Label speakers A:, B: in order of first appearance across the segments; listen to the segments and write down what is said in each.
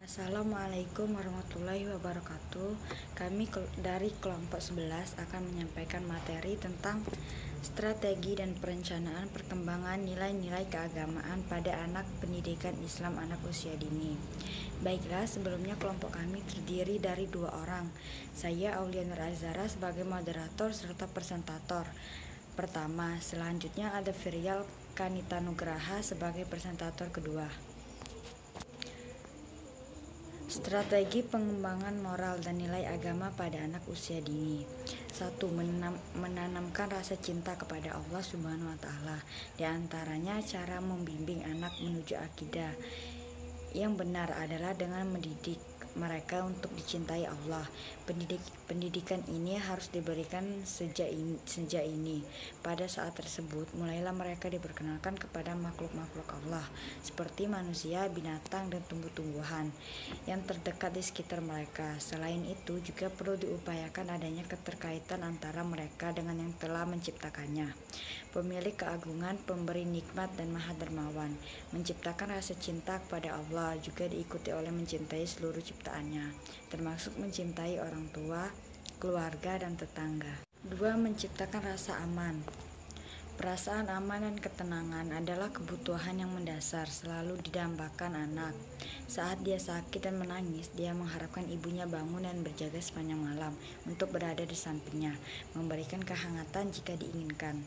A: Assalamualaikum warahmatullahi wabarakatuh. Kami dari kelompok 11 akan menyampaikan materi tentang strategi dan perencanaan perkembangan nilai-nilai keagamaan pada anak pendidikan Islam anak usia dini. Baiklah, sebelumnya kelompok kami terdiri dari 2 orang. Saya Aulia Nur Azhara sebagai moderator serta presentator pertama. Selanjutnya ada Virial Kanita Nugraha sebagai presentator kedua. Strategi pengembangan moral dan nilai agama pada anak usia dini. 1. Menanamkan rasa cinta kepada Allah Subhanahu wa Ta'ala. Di antaranya cara membimbing anak menuju akidah yang benar adalah dengan mendidik mereka untuk dicintai Allah. Pendidikan ini harus diberikan sejak ini. Pada saat tersebut, mulailah mereka diperkenalkan kepada makhluk-makhluk Allah, seperti manusia, binatang, dan tumbuh-tumbuhan yang terdekat di sekitar mereka. Selain itu, juga perlu diupayakan adanya keterkaitan antara mereka dengan yang telah menciptakannya. Pemilik keagungan, pemberi nikmat, dan maha dermawan. Menciptakan rasa cinta kepada Allah juga diikuti oleh mencintai seluruh ciptaannya, termasuk mencintai orang tua, keluarga, dan tetangga. 2. Menciptakan rasa aman. Perasaan aman dan ketenangan adalah kebutuhan yang mendasar selalu didambakan anak. Saat dia sakit dan menangis, dia mengharapkan ibunya bangun dan berjaga sepanjang malam untuk berada di sampingnya, memberikan kehangatan jika diinginkan.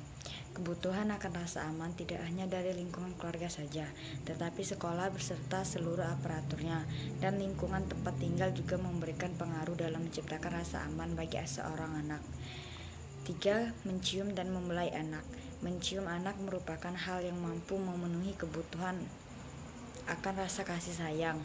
A: Kebutuhan akan rasa aman tidak hanya dari lingkungan keluarga saja, tetapi sekolah beserta seluruh aparaturnya dan lingkungan tempat tinggal juga memberikan pengaruh dalam menciptakan rasa aman bagi seorang anak. 3. Mencium dan membelai anak. Mencium anak merupakan hal yang mampu memenuhi kebutuhan akan rasa kasih sayang.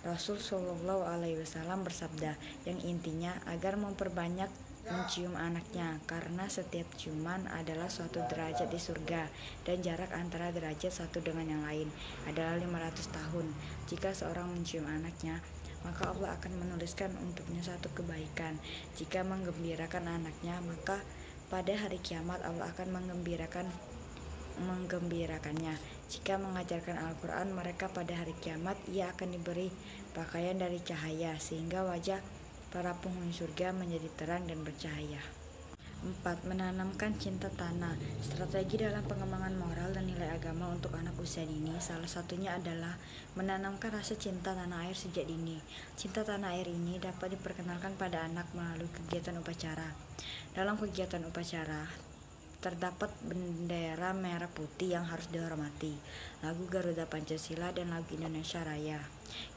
A: Rasul Shallallahu Alaihi Wasallam bersabda, yang intinya agar memperbanyak mencium anaknya, karena setiap ciuman adalah suatu derajat di surga, dan jarak antara derajat satu dengan yang lain adalah 500 tahun. Jika seorang mencium anaknya, maka Allah akan menuliskan untuknya satu kebaikan. Jika menggembirakan anaknya, maka pada hari kiamat Allah akan menggembirakannya. Jika mengajarkan Al-Quran, mereka pada hari kiamat ia akan diberi pakaian dari cahaya, sehingga wajah para penghuni surga menjadi terang dan bercahaya. 4. Menanamkan cinta tanah. Strategi dalam pengembangan moral dan nilai agama untuk anak usia dini, salah satunya adalah menanamkan rasa cinta tanah air sejak dini. Cinta tanah air ini dapat diperkenalkan pada anak melalui kegiatan upacara. Dalam kegiatan upacara, terdapat bendera merah putih yang harus dihormati, lagu Garuda Pancasila, dan lagu Indonesia Raya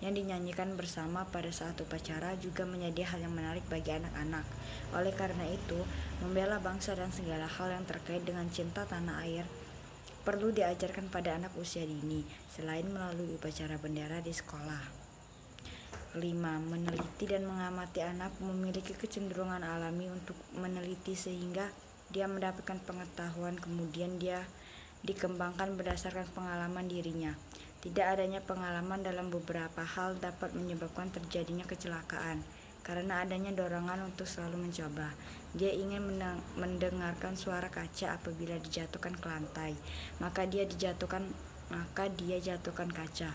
A: yang dinyanyikan bersama pada saat upacara juga menjadi hal yang menarik bagi anak-anak. Oleh karena itu, membela bangsa dan segala hal yang terkait dengan cinta tanah air perlu diajarkan pada anak usia dini, selain melalui upacara bendera di sekolah. 5. Meneliti dan mengamati. Anak memiliki kecenderungan alami untuk meneliti sehingga dia mendapatkan pengetahuan, kemudian dia dikembangkan berdasarkan pengalaman dirinya. Tidak adanya pengalaman dalam beberapa hal dapat menyebabkan terjadinya kecelakaan, karena adanya dorongan untuk selalu mencoba. Dia ingin mendengarkan suara kaca apabila dijatuhkan ke lantai, maka dia jatuhkan kaca.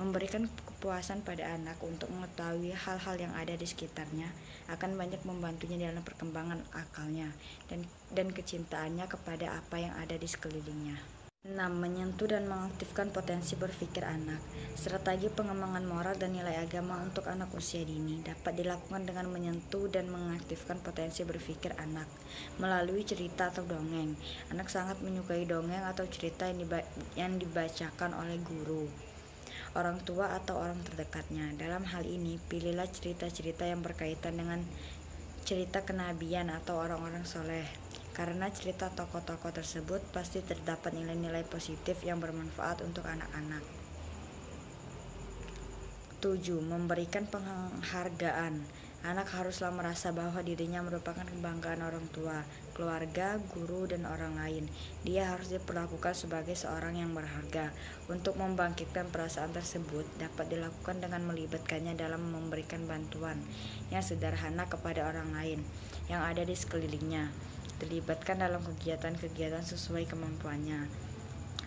A: Memberikan kepuasan pada anak untuk mengetahui hal-hal yang ada di sekitarnya akan banyak membantunya dalam perkembangan akalnya dan kecintaannya kepada apa yang ada di sekelilingnya. 6. Menyentuh dan mengaktifkan potensi berpikir anak. Strategi pengembangan moral dan nilai agama untuk anak usia dini dapat dilakukan dengan menyentuh dan mengaktifkan potensi berpikir anak melalui cerita atau dongeng. Anak sangat menyukai dongeng atau cerita yang dibacakan oleh guru, orang tua, atau orang terdekatnya. Dalam hal ini, pilihlah cerita-cerita yang berkaitan dengan cerita kenabian atau orang-orang soleh, karena cerita tokoh-tokoh tersebut pasti terdapat nilai-nilai positif yang bermanfaat untuk anak-anak. 7. Memberikan penghargaan. Anak haruslah merasa bahwa dirinya merupakan kebanggaan orang tua, keluarga, guru, dan orang lain. Dia harus diperlakukan sebagai seorang yang berharga. Untuk membangkitkan perasaan tersebut dapat dilakukan dengan melibatkannya dalam memberikan bantuan yang sederhana kepada orang lain yang ada di sekelilingnya. Terlibatkan dalam kegiatan-kegiatan sesuai kemampuannya,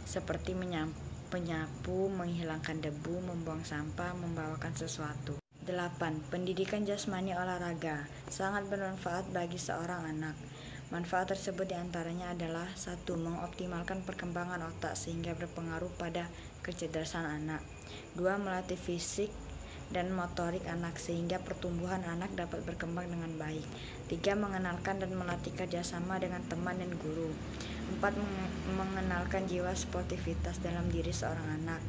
A: seperti menyapu, menghilangkan debu, membuang sampah, membawakan sesuatu. 8. Pendidikan jasmani olahraga sangat bermanfaat bagi seorang anak. Manfaat tersebut diantaranya adalah 1. Mengoptimalkan perkembangan otak sehingga berpengaruh pada kecerdasan anak. 2. Melatih fisik dan motorik anak sehingga pertumbuhan anak dapat berkembang dengan baik. 3. Mengenalkan dan melatih kerjasama dengan teman dan guru. 4. Mengenalkan jiwa sportivitas dalam diri seorang anak.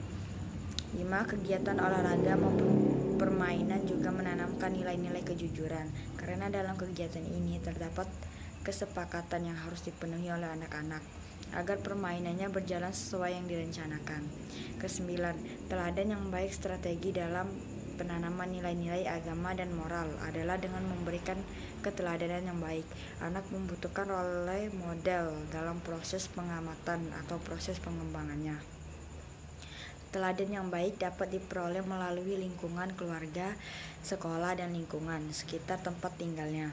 A: 5. Kegiatan olahraga maupun permainan juga menanamkan nilai-nilai kejujuran, karena dalam kegiatan ini terdapat kesepakatan yang harus dipenuhi oleh anak-anak agar permainannya berjalan sesuai yang direncanakan. 9. Teladan yang baik. Strategi dalam penanaman nilai-nilai agama dan moral adalah dengan memberikan keteladanan yang baik. Anak membutuhkan role model dalam proses pengamatan atau proses pengembangannya. Teladan yang baik dapat diperoleh melalui lingkungan keluarga, sekolah, dan lingkungan sekitar tempat tinggalnya.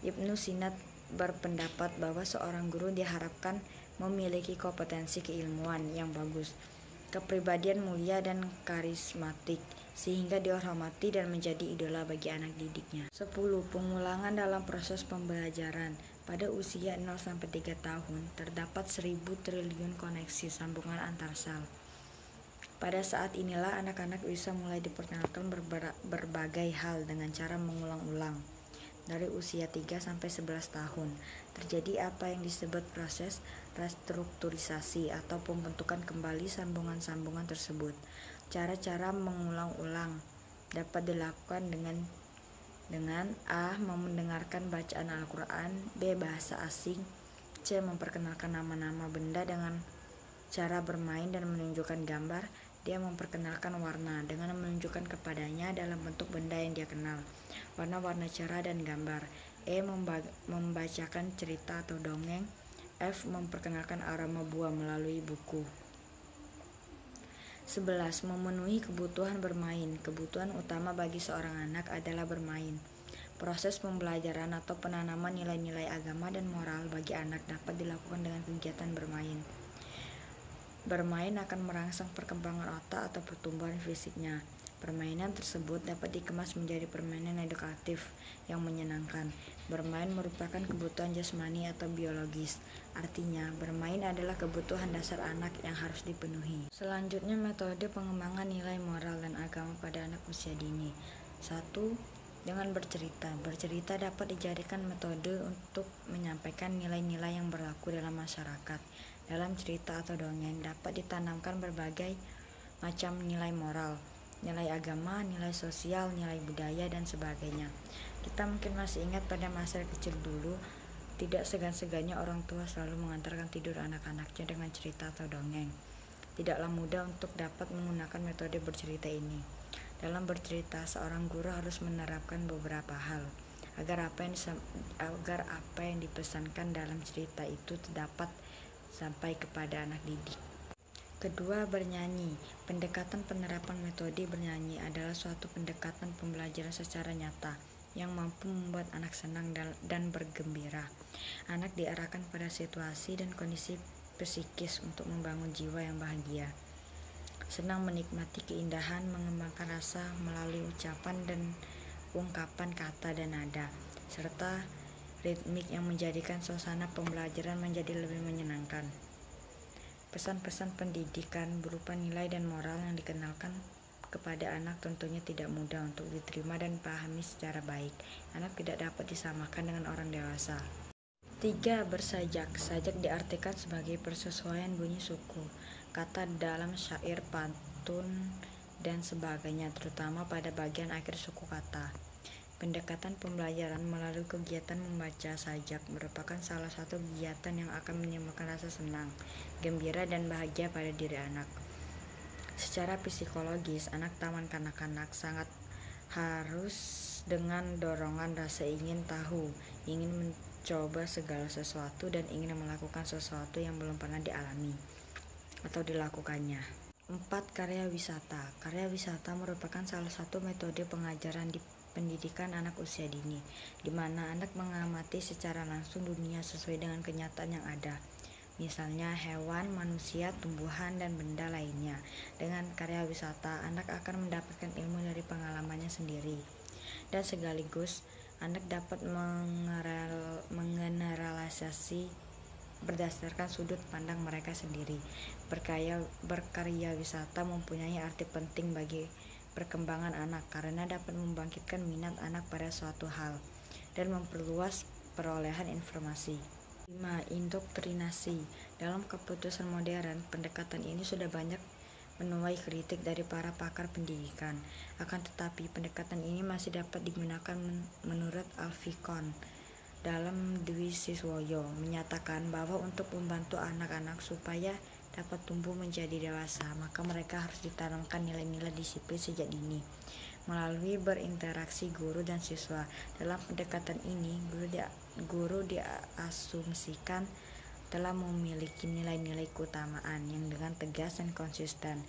A: Ibnu Sina berpendapat bahwa seorang guru diharapkan memiliki kompetensi keilmuan yang bagus, kepribadian mulia dan karismatik, sehingga dihormati dan menjadi idola bagi anak didiknya. 10. Pengulangan dalam proses pembelajaran. Pada usia 0-3 tahun, terdapat 1000 triliun koneksi sambungan antar sel. Pada saat inilah anak-anak bisa mulai diperkenalkan berbagai hal dengan cara mengulang-ulang. Dari usia 3-11 tahun, terjadi apa yang disebut proses restrukturisasi atau pembentukan kembali sambungan-sambungan tersebut. Cara-cara mengulang-ulang dapat dilakukan dengan A. Mendengarkan bacaan Al-Quran, B. Bahasa asing, C. Memperkenalkan nama-nama benda dengan cara bermain dan menunjukkan gambar, D. Memperkenalkan warna dengan menunjukkan kepadanya dalam bentuk benda yang dia kenal, warna-warna cerah dan gambar, E. Membacakan cerita atau dongeng, F. Memperkenalkan aroma buah melalui buku. 11. Memenuhi kebutuhan bermain. Kebutuhan utama bagi seorang anak adalah bermain. Proses pembelajaran atau penanaman nilai-nilai agama dan moral bagi anak dapat dilakukan dengan kegiatan bermain. Bermain akan merangsang perkembangan otak atau pertumbuhan fisiknya. Permainan tersebut dapat dikemas menjadi permainan edukatif yang menyenangkan. Bermain merupakan kebutuhan jasmani atau biologis. Artinya, bermain adalah kebutuhan dasar anak yang harus dipenuhi. Selanjutnya, metode pengembangan nilai moral dan agama pada anak usia dini. 1. Dengan bercerita. Bercerita dapat dijadikan metode untuk menyampaikan nilai-nilai yang berlaku dalam masyarakat. Dalam cerita atau dongeng dapat ditanamkan berbagai macam nilai moral, nilai agama, nilai sosial, nilai budaya, dan sebagainya. Kita mungkin masih ingat pada masa kecil dulu, tidak segan-segannya orang tua selalu mengantarkan tidur anak-anaknya dengan cerita atau dongeng. Tidaklah mudah untuk dapat menggunakan metode bercerita ini. Dalam bercerita, seorang guru harus menerapkan beberapa hal agar apa yang dipesankan dalam cerita itu dapat sampai kepada anak didik. Kedua, bernyanyi. Pendekatan penerapan metode bernyanyi adalah suatu pendekatan pembelajaran secara nyata yang mampu membuat anak senang dan bergembira. Anak diarahkan pada situasi dan kondisi psikis untuk membangun jiwa yang bahagia. Senang menikmati keindahan, mengembangkan rasa melalui ucapan dan ungkapan kata dan nada, serta ritmik yang menjadikan suasana pembelajaran menjadi lebih menyenangkan. Pesan-pesan pendidikan berupa nilai dan moral yang dikenalkan kepada anak tentunya tidak mudah untuk diterima dan dipahami secara baik. Anak tidak dapat disamakan dengan orang dewasa. 3. Bersajak. Sajak diartikan sebagai persesuaian bunyi suku, kata dalam syair, pantun, dan sebagainya, terutama pada bagian akhir suku kata. Pendekatan pembelajaran melalui kegiatan membaca sajak merupakan salah satu kegiatan yang akan menimbulkan rasa senang, gembira, dan bahagia pada diri anak. Secara psikologis, anak taman kanak-kanak sangat harus dengan dorongan rasa ingin tahu, ingin mencoba segala sesuatu, dan ingin melakukan sesuatu yang belum pernah dialami atau dilakukannya. 4. Karya wisata. Karya wisata merupakan salah satu metode pengajaran di pendidikan anak usia dini, di mana anak mengamati secara langsung dunia sesuai dengan kenyataan yang ada. misalnya hewan, manusia, tumbuhan, dan benda lainnya. Dengan karya wisata, anak akan mendapatkan ilmu dari pengalamannya sendiri, dan sekaligus anak dapat mengeneralisasi berdasarkan sudut pandang mereka sendiri. Berkarya wisata mempunyai arti penting bagi perkembangan anak karena dapat membangkitkan minat anak pada suatu hal dan memperluas perolehan informasi. 5. Indoktrinasi. Dalam keputusan modern, pendekatan ini sudah banyak menuai kritik dari para pakar pendidikan. Akan tetapi, pendekatan ini masih dapat digunakan menurut Alfikon dalam Dwi Siswoyo menyatakan bahwa untuk membantu anak-anak supaya dapat tumbuh menjadi dewasa, maka mereka harus ditanamkan nilai-nilai disiplin sejak dini melalui berinteraksi guru dan siswa. Dalam pendekatan ini, guru diasumsikan telah memiliki nilai-nilai keutamaan yang dengan tegas dan konsisten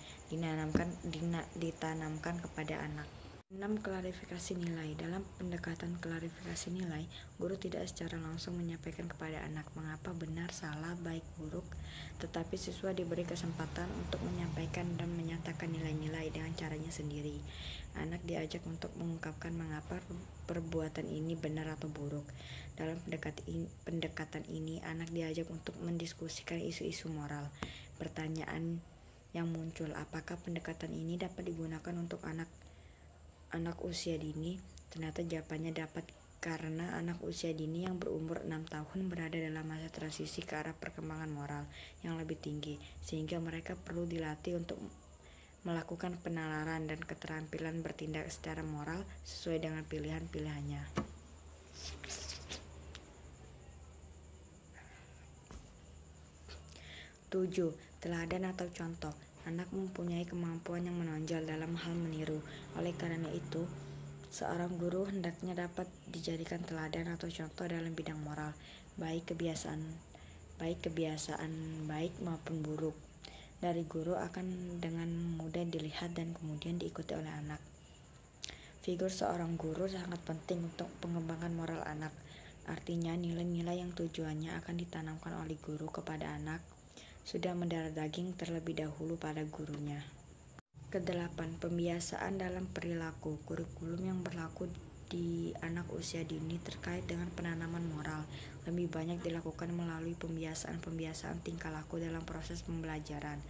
A: ditanamkan kepada anak. 6. Klarifikasi nilai. Dalam pendekatan klarifikasi nilai, guru tidak secara langsung menyampaikan kepada anak mengapa benar, salah, baik, buruk, tetapi siswa diberi kesempatan untuk menyampaikan dan menyatakan nilai-nilai dengan caranya sendiri. Anak diajak untuk mengungkapkan mengapa perbuatan ini benar atau buruk. Dalam pendekatan ini, anak diajak untuk mendiskusikan isu-isu moral. Pertanyaan yang muncul, apakah pendekatan ini dapat digunakan untuk anak usia dini? Ternyata jawabannya dapat, karena anak usia dini yang berumur 6 tahun berada dalam masa transisi ke arah perkembangan moral yang lebih tinggi, sehingga mereka perlu dilatih untuk melakukan penalaran dan keterampilan bertindak secara moral sesuai dengan pilihan-pilihannya. 7. Teladan atau contoh. Anak mempunyai kemampuan yang menonjol dalam hal meniru. Oleh karena itu, seorang guru hendaknya dapat dijadikan teladan atau contoh dalam bidang moral, baik kebiasaan baik maupun buruk. Dari guru akan dengan mudah dilihat dan kemudian diikuti oleh anak. Figur seorang guru sangat penting untuk pengembangan moral anak. Artinya, nilai-nilai yang tujuannya akan ditanamkan oleh guru kepada anak sudah mendarah daging terlebih dahulu pada gurunya. Kedelapan, pembiasaan dalam perilaku. Kurikulum yang berlaku di anak usia dini terkait dengan penanaman moral lebih banyak dilakukan melalui pembiasaan tingkah laku dalam proses pembelajaran.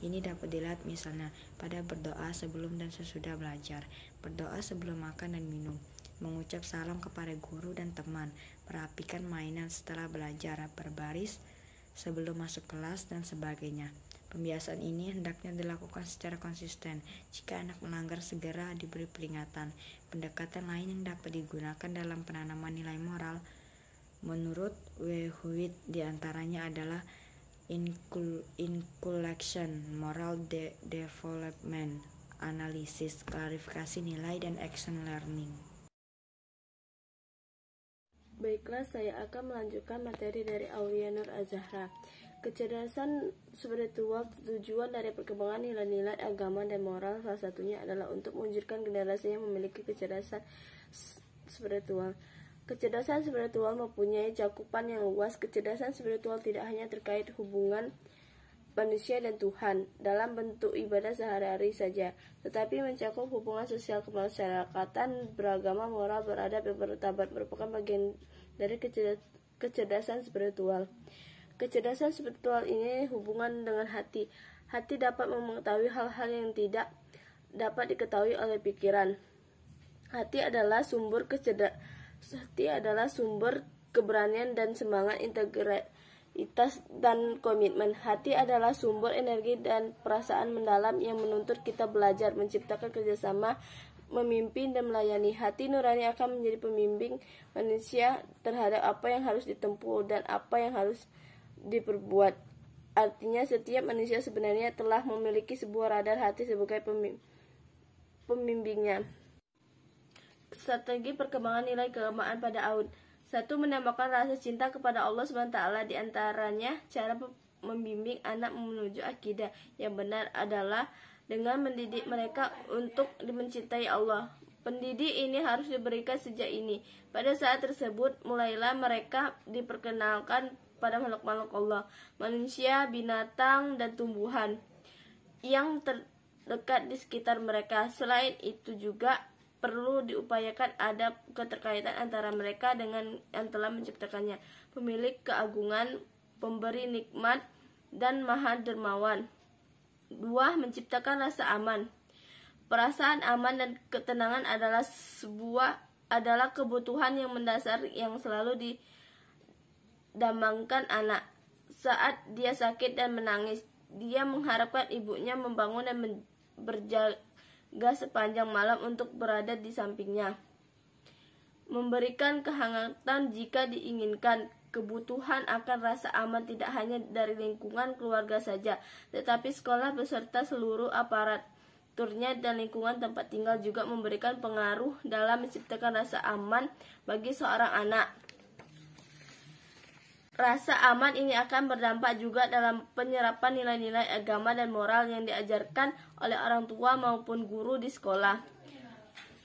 A: Ini dapat dilihat misalnya pada berdoa sebelum dan sesudah belajar, berdoa sebelum makan dan minum, mengucap salam kepada guru dan teman, merapikan mainan setelah belajar, berbaris sebelum masuk kelas, dan sebagainya. Pembiasaan ini hendaknya dilakukan secara konsisten. Jika anak melanggar, segera diberi peringatan. Pendekatan lain yang dapat digunakan dalam penanaman nilai moral menurut Wehuit diantaranya adalah inculcation, moral development, analisis, klarifikasi nilai, dan action learning.
B: Baiklah, saya akan melanjutkan materi dari Aulia Nur Az-Zahra. Kecerdasan spiritual. Tujuan dari perkembangan nilai-nilai agama dan moral salah satunya adalah untuk mewujudkan generasi yang memiliki kecerdasan spiritual. Kecerdasan spiritual mempunyai cakupan yang luas. Kecerdasan spiritual tidak hanya terkait hubungan manusia dan Tuhan dalam bentuk ibadah sehari-hari saja, tetapi mencakup hubungan sosial kemasyarakatan, beragama, moral, beradab, dan bermartabat, merupakan bagian dari kecerdasan spiritual. Kecerdasan spiritual ini hubungan dengan hati. Hati dapat mengetahui hal-hal yang tidak dapat diketahui oleh pikiran. Hati adalah sumber keberanian dan semangat, integritas dan komitmen. Hati adalah sumber energi dan perasaan mendalam yang menuntut kita belajar, menciptakan kerjasama, memimpin, dan melayani. Hati nurani akan menjadi pembimbing manusia terhadap apa yang harus ditempuh dan apa yang harus diperbuat. Artinya, setiap manusia sebenarnya telah memiliki sebuah radar hati sebagai pembimbingnya. Strategi perkembangan nilai keagamaan pada AUD. 1. Menambahkan rasa cinta kepada Allah SWT. Di antaranya, cara membimbing anak menuju akidah yang benar adalah dengan mendidik mereka untuk mencintai Allah. Pendidik ini harus diberikan sejak ini. Pada saat tersebut, mulailah mereka diperkenalkan kepada makhluk-makhluk Allah, manusia, binatang, dan tumbuhan yang terdekat di sekitar mereka. Selain itu juga perlu diupayakan ada keterkaitan antara mereka dengan yang telah menciptakannya, pemilik keagungan, pemberi nikmat, dan maha dermawan. 2. Menciptakan rasa aman. Perasaan aman dan ketenangan adalah kebutuhan yang mendasar yang selalu didambakan anak. Saat dia sakit dan menangis, dia mengharapkan ibunya membangun dan berjaga sepanjang malam untuk berada di sampingnya, memberikan kehangatan jika diinginkan. Kebutuhan akan rasa aman tidak hanya dari lingkungan keluarga saja, tetapi sekolah beserta seluruh aparaturnya dan lingkungan tempat tinggal juga memberikan pengaruh dalam menciptakan rasa aman bagi seorang anak. Rasa aman ini akan berdampak juga dalam penyerapan nilai-nilai agama dan moral yang diajarkan oleh orang tua maupun guru di sekolah.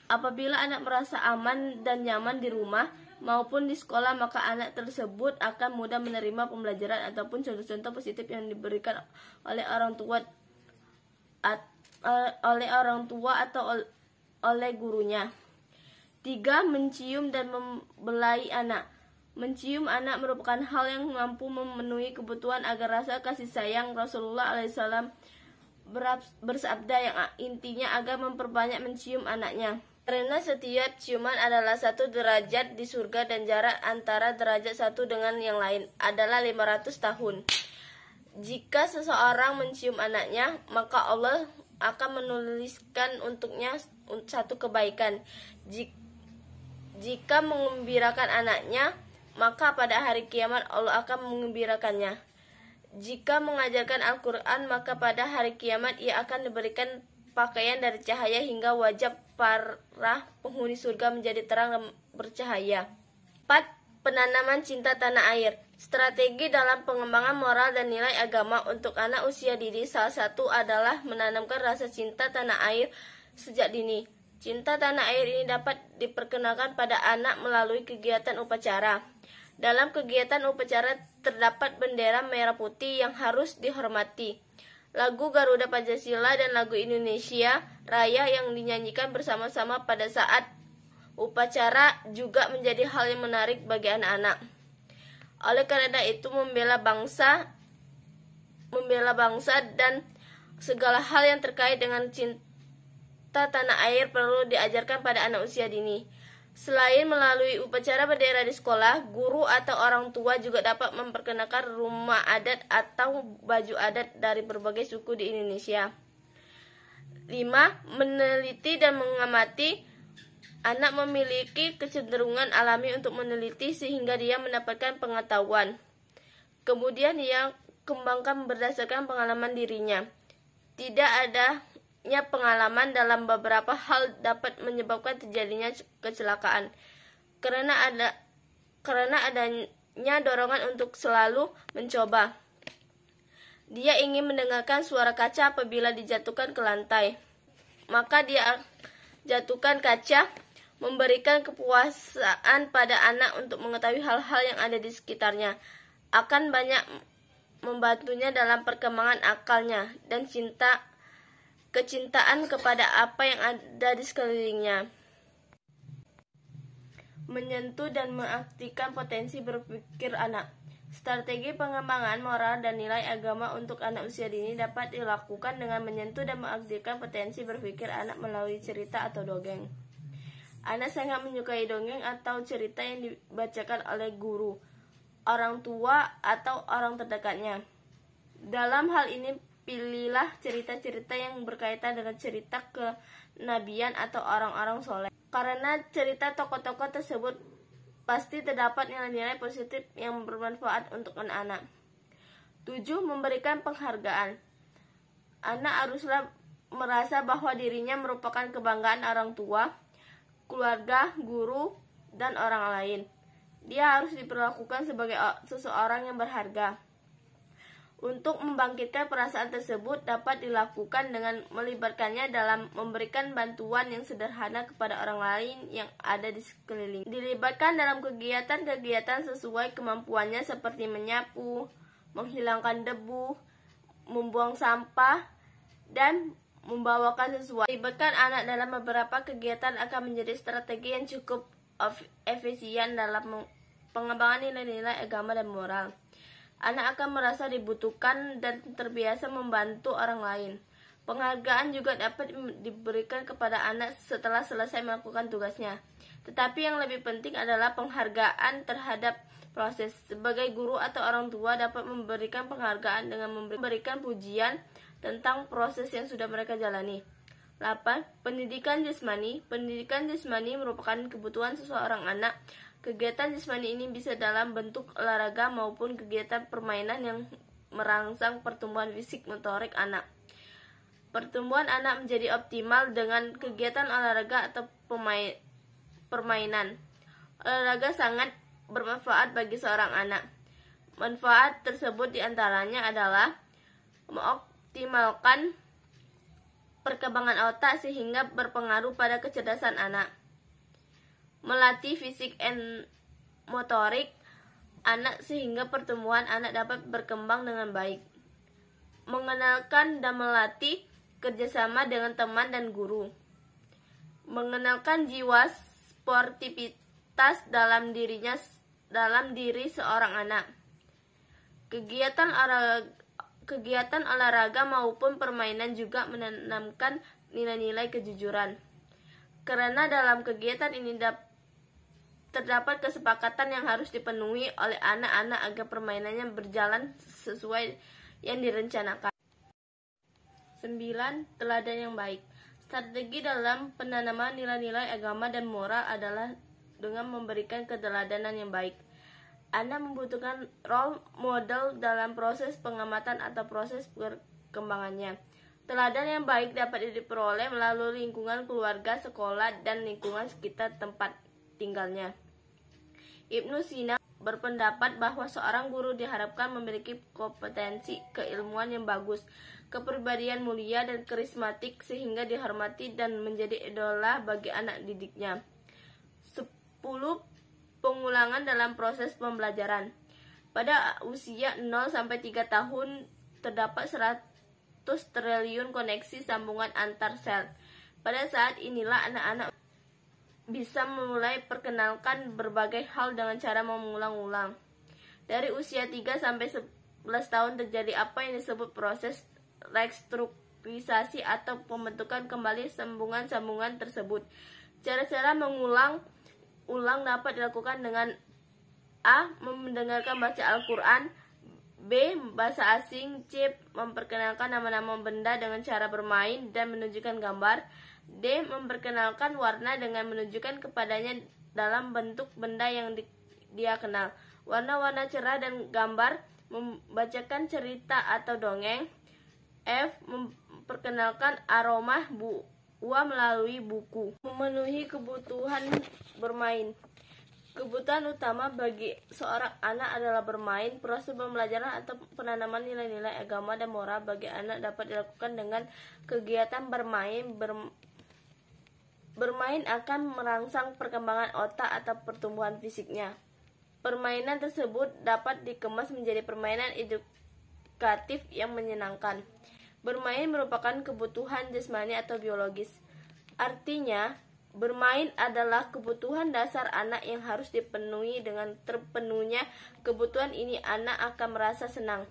B: Apabila anak merasa aman dan nyaman di rumah maupun di sekolah, maka anak tersebut akan mudah menerima pembelajaran ataupun contoh-contoh positif yang diberikan oleh orang tua atau oleh gurunya. 3. Mencium dan membelai anak. Mencium anak merupakan hal yang mampu memenuhi kebutuhan agar rasa kasih sayang. Rasulullah SAW bersabda yang intinya agar memperbanyak mencium anaknya, karena setiap ciuman adalah satu derajat di surga dan jarak antara derajat satu dengan yang lain adalah 500 tahun. Jika seseorang mencium anaknya, maka Allah akan menuliskan untuknya satu kebaikan. Jika mengembirakan anaknya, maka pada hari kiamat Allah akan mengembirakannya. Jika mengajarkan Al-Quran, maka pada hari kiamat ia akan diberikan pakaian dari cahaya hingga wajah para penghuni surga menjadi terang dan bercahaya. 4. Penanaman cinta tanah air. Strategi dalam pengembangan moral dan nilai agama untuk anak usia dini salah satu adalah menanamkan rasa cinta tanah air sejak dini. Cinta tanah air ini dapat diperkenalkan pada anak melalui kegiatan upacara. Dalam kegiatan upacara terdapat bendera merah putih yang harus dihormati, lagu Garuda Pancasila dan lagu Indonesia Raya yang dinyanyikan bersama-sama pada saat upacara juga menjadi hal yang menarik bagi anak-anak. Oleh karena itu membela bangsa dan segala hal yang terkait dengan cinta tanah air perlu diajarkan pada anak usia dini. Selain melalui upacara bendera di sekolah, guru atau orang tua juga dapat memperkenalkan rumah adat atau baju adat dari berbagai suku di Indonesia. 5. Meneliti dan mengamati. Anak memiliki kecenderungan alami untuk meneliti sehingga dia mendapatkan pengetahuan. Kemudian dia kembangkan berdasarkan pengalaman dirinya. Tidak adanya pengalaman dalam beberapa hal dapat menyebabkan terjadinya kecelakaan. Karena adanya dorongan untuk selalu mencoba. Dia ingin mendengarkan suara kaca apabila dijatuhkan ke lantai. Maka dia jatuhkan kaca, memberikan kepuasan pada anak untuk mengetahui hal-hal yang ada di sekitarnya. Akan banyak membantunya dalam perkembangan akalnya dan kecintaan kepada apa yang ada di sekelilingnya. Menyentuh dan mengaktifkan potensi berpikir anak. Strategi pengembangan moral dan nilai agama untuk anak usia dini dapat dilakukan dengan menyentuh dan mengaktifkan potensi berpikir anak melalui cerita atau dongeng. Anak sangat menyukai dongeng atau cerita yang dibacakan oleh guru, orang tua, atau orang terdekatnya. Dalam hal ini, pilihlah cerita-cerita yang berkaitan dengan cerita kenabian atau orang-orang soleh. Karena cerita tokoh-tokoh tersebut pasti terdapat nilai-nilai positif yang bermanfaat untuk anak-anak. 7. Memberikan penghargaan. Anak haruslah merasa bahwa dirinya merupakan kebanggaan orang tua, keluarga, guru, dan orang lain. Dia harus diperlakukan sebagai seseorang yang berharga. Untuk membangkitkan perasaan tersebut dapat dilakukan dengan melibatkannya dalam memberikan bantuan yang sederhana kepada orang lain yang ada di sekeliling. Dilibatkan dalam kegiatan-kegiatan sesuai kemampuannya seperti menyapu, menghilangkan debu, membuang sampah, dan membawakan sesuatu. Melibatkan anak dalam beberapa kegiatan akan menjadi strategi yang cukup efisien dalam pengembangan nilai-nilai agama dan moral. Anak akan merasa dibutuhkan dan terbiasa membantu orang lain. Penghargaan juga dapat diberikan kepada anak setelah selesai melakukan tugasnya. Tetapi yang lebih penting adalah penghargaan terhadap proses. Sebagai guru atau orang tua dapat memberikan penghargaan dengan memberikan pujian tentang proses yang sudah mereka jalani. 8. Pendidikan jasmani. Pendidikan jasmani merupakan kebutuhan seseorang anak. Kegiatan jasmani ini bisa dalam bentuk olahraga maupun kegiatan permainan yang merangsang pertumbuhan fisik motorik anak. Pertumbuhan anak menjadi optimal dengan kegiatan olahraga atau permainan. Olahraga sangat bermanfaat bagi seorang anak. Manfaat tersebut diantaranya adalah mengoptimalkan perkembangan otak sehingga berpengaruh pada kecerdasan anak. Melatih fisik dan motorik anak sehingga pertumbuhan anak dapat berkembang dengan baik. Mengenalkan dan melatih kerjasama dengan teman dan guru. Mengenalkan jiwa sportivitas dalam diri seorang anak. Kegiatan olahraga maupun permainan juga menanamkan nilai-nilai kejujuran. Karena dalam kegiatan ini terdapat kesepakatan yang harus dipenuhi oleh anak-anak agar permainannya berjalan sesuai yang direncanakan. 9. Teladan yang baik. Strategi dalam penanaman nilai-nilai agama dan moral adalah dengan memberikan keteladanan yang baik. Anak membutuhkan role model dalam proses pengamatan atau proses perkembangannya. Teladan yang baik dapat diperoleh melalui lingkungan keluarga, sekolah, dan lingkungan sekitar tempat tinggalnya. Ibnu Sina berpendapat bahwa seorang guru diharapkan memiliki kompetensi keilmuan yang bagus, kepribadian mulia dan karismatik sehingga dihormati dan menjadi idola bagi anak didiknya. 10. Pengulangan dalam proses pembelajaran. Pada usia 0-3 tahun terdapat 100 triliun koneksi sambungan antar sel. Pada saat inilah anak-anak bisa memulai perkenalkan berbagai hal dengan cara mengulang-ulang. Dari usia 3-11 tahun terjadi apa yang disebut proses restrukturisasi atau pembentukan kembali sambungan-sambungan tersebut. Cara-cara mengulang-ulang dapat dilakukan dengan A. Mendengarkan baca Al-Quran, B. Bahasa asing, C. Memperkenalkan nama-nama benda dengan cara bermain dan menunjukkan gambar, D. Memperkenalkan warna dengan menunjukkan kepadanya dalam bentuk benda yang dia kenal. Warna-warna cerah dan gambar membacakan cerita atau dongeng. F. Memperkenalkan aroma buah melalui buku. Memenuhi kebutuhan bermain. Kebutuhan utama bagi seorang anak adalah bermain. Proses pembelajaran atau penanaman nilai-nilai agama dan moral bagi anak dapat dilakukan dengan kegiatan bermain. Bermain akan merangsang perkembangan otak atau pertumbuhan fisiknya. Permainan tersebut dapat dikemas menjadi permainan edukatif yang menyenangkan. Bermain merupakan kebutuhan jasmani atau biologis. Artinya, bermain adalah kebutuhan dasar anak yang harus dipenuhi. Dengan terpenuhnya kebutuhan ini, anak akan merasa senang,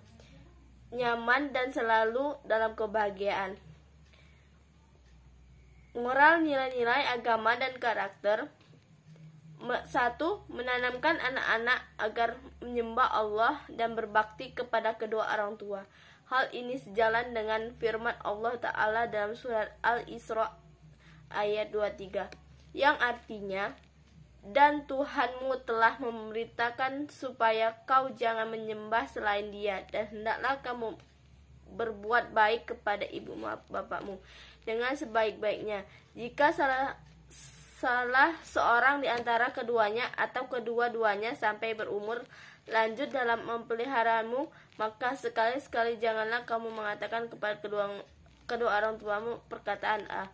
B: nyaman, dan selalu dalam kebahagiaan. Moral, nilai-nilai agama dan karakter. 1. Menanamkan anak-anak agar menyembah Allah dan berbakti kepada kedua orang tua. Hal ini sejalan dengan firman Allah Ta'ala dalam surat Al-Isra ayat 23, yang artinya, dan Tuhanmu telah memerintahkan supaya kau jangan menyembah selain Dia, dan hendaklah kamu berbuat baik kepada ibu bapakmu dengan sebaik-baiknya. Jika salah seorang di antara keduanya atau kedua-duanya sampai berumur lanjut dalam memeliharamu, maka sekali-sekali janganlah kamu mengatakan kepada kedua orang tuamu perkataan A,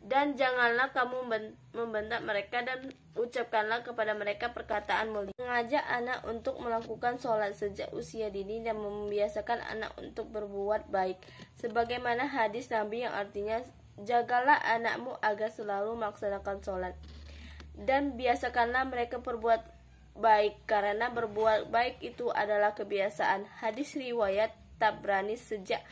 B: dan janganlah kamu membentak mereka, dan ucapkanlah kepada mereka perkataan mulia. Mengajak anak untuk melakukan sholat sejak usia dini dan membiasakan anak untuk berbuat baik, sebagaimana hadis Nabi yang artinya, jagalah anakmu agar selalu melaksanakan sholat, dan biasakanlah mereka berbuat baik, karena berbuat baik itu adalah kebiasaan. Hadis riwayat Tabrani. Sejak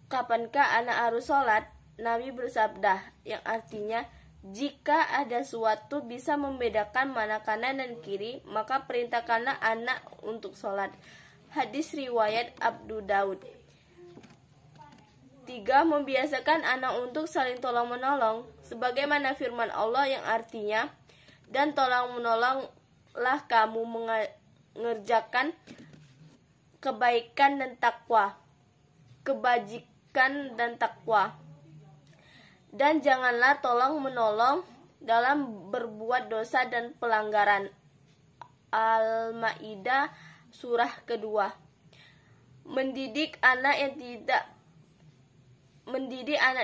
B: kapankah anak harus sholat? Nabi bersabda, yang artinya, jika ada suatu bisa membedakan mana kanan dan kiri, maka perintahkanlah anak untuk sholat. Hadis riwayat Abu Daud. 3. Membiasakan anak untuk saling tolong-menolong, sebagaimana firman Allah yang artinya, dan tolong-menolonglah kamu mengerjakan kebaikan dan takwa, kebajikan dan takwa, dan janganlah tolong-menolong dalam berbuat dosa dan pelanggaran. Al-Maidah surah kedua. Mendidik anak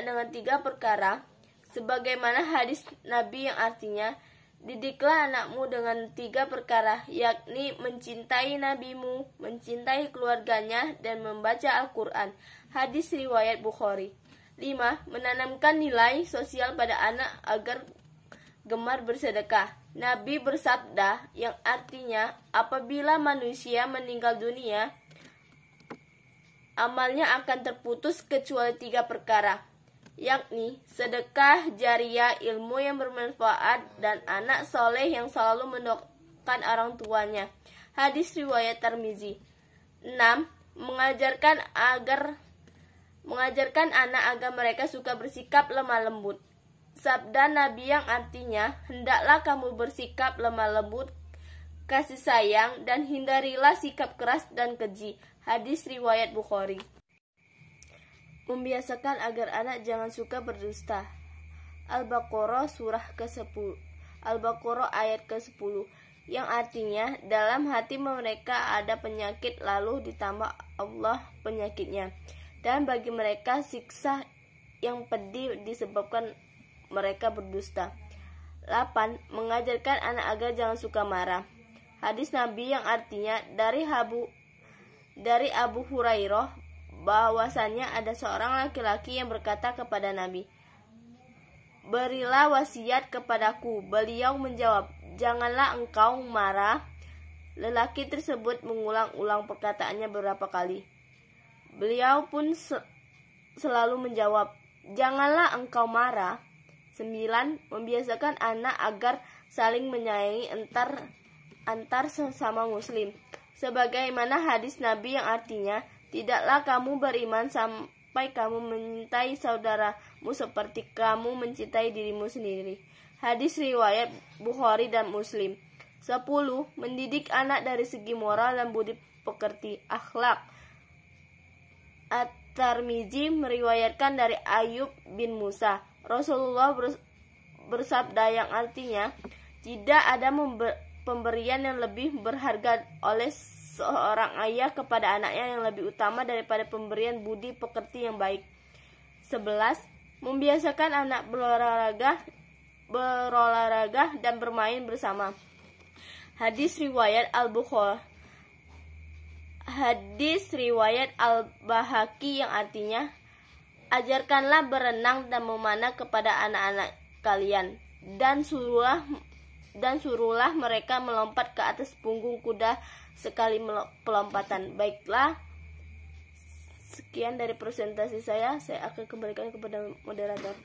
B: dengan 3 perkara, sebagaimana hadis Nabi yang artinya, didiklah anakmu dengan 3 perkara, yakni mencintai nabimu, mencintai keluarganya, dan membaca Al-Quran. Hadis riwayat Bukhari. 5. Menanamkan nilai sosial pada anak agar gemar bersedekah. Nabi bersabda, yang artinya, apabila manusia meninggal dunia, amalnya akan terputus kecuali 3 perkara, yakni sedekah jariyah, ilmu yang bermanfaat, dan anak soleh yang selalu mendoakan orang tuanya. Hadis riwayat Tirmizi. 6. Mengajarkan anak agar mereka suka bersikap lemah lembut. Sabda Nabi yang artinya, hendaklah kamu bersikap lemah lembut, kasih sayang, dan hindarilah sikap keras dan keji. Hadis riwayat Bukhari. Membiasakan agar anak jangan suka berdusta. Al-Baqarah surah ke-10. Al-Baqarah ayat ke-10, yang artinya, dalam hati mereka ada penyakit, lalu ditambah Allah penyakitnya, dan bagi mereka siksa yang pedih disebabkan mereka berdusta. 8. Mengajarkan anak agar jangan suka marah. Hadis Nabi yang artinya, dari Abu Hurairah bahwasannya ada seorang laki-laki yang berkata kepada Nabi, berilah wasiat kepadaku. Beliau menjawab, janganlah engkau marah. Lelaki tersebut mengulang-ulang perkataannya beberapa kali. Beliau pun selalu menjawab, janganlah engkau marah. 9. Membiasakan anak agar saling menyayangi antar sesama muslim, sebagaimana hadis Nabi yang artinya, tidaklah kamu beriman sampai kamu mencintai saudaramu seperti kamu mencintai dirimu sendiri. Hadis riwayat Bukhari dan Muslim. 10. Mendidik anak dari segi moral dan budi pekerti, akhlak. At-Tirmizi meriwayatkan dari Ayub bin Musa, Rasulullah bersabda yang artinya, tidak ada pemberian yang lebih berharga oleh seorang ayah kepada anaknya yang lebih utama daripada pemberian budi pekerti yang baik. 11. Membiasakan anak berolahraga dan bermain bersama. Hadis riwayat Al-Bahaki yang artinya, ajarkanlah berenang dan memanah kepada anak-anak kalian, dan suruhlah mereka melompat ke atas punggung kuda sekali pelompatan. Baiklah, sekian dari presentasi saya akan kembalikan kepada moderator.